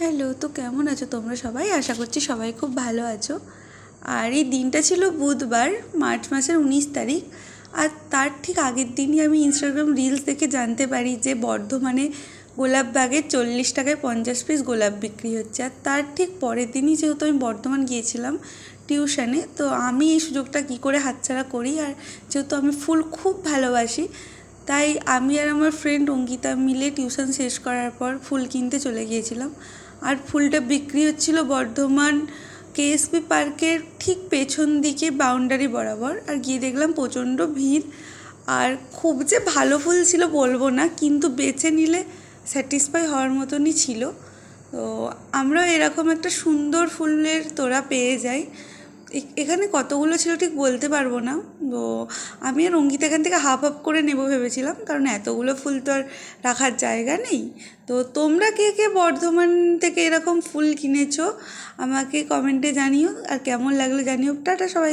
Hello, তো কেমন আছো তোমরা সবাই? আশা করছি সবাই খুব ভালো আছো। আর এই দিনটা ছিল বুধবার, মার্চ মাসের 19 তারিখ। আর তার ঠিক আগের দিনই আমি ইনস্টাগ্রাম রিলস দেখে জানতে পারি যে বর্ধমানে গোলাপ বাগে 40 টাকায় 50 পিস গোলাপ বিক্রি হচ্ছে। আর তার ঠিক পরের দিনই যেহেতু আমি বর্ধমান গিয়েছিলাম টিউশনে, তো আমি এই সুযোগটা কী করে হাতছাড়া করি। আর যেহেতু আমি ফুল খুব ভালোবাসি, তাই আমি আর আমার ফ্রেন্ড অঙ্কিতা মিলে টিউশন শেষ করার পর ফুল কিনতে চলে গিয়েছিলাম। আর ফুলটা বিক্রি হচ্ছিল বর্ধমান কেএসপি পার্কের ঠিক পেছন দিকে বাউন্ডারি বরাবর। আর গিয়ে দেখলাম প্রচণ্ড ভিড়। আর খুব যে ভালো ফুল ছিল বলবো না, কিন্তু বেছে নিলে স্যাটিসফাই হওয়ার মতনই ছিল। তো আমরা এরকম একটা সুন্দর ফুলের তোড়া পেয়ে যাই। এখানে কতগুলো ছিল ঠিক বলতে পারবো না। তো আমি আর অঙ্কিতা এখান থেকে হাফ হাফ করে নেবো ভেবেছিলাম, কারণ এতগুলো ফুল তো আর রাখার জায়গা নেই। তো তোমরা কে কে বর্ধমান থেকে এরকম ফুল কিনেছো আমাকে কমেন্টে জানিও, আর কেমন লাগলো জানিও। টাটা সবাই।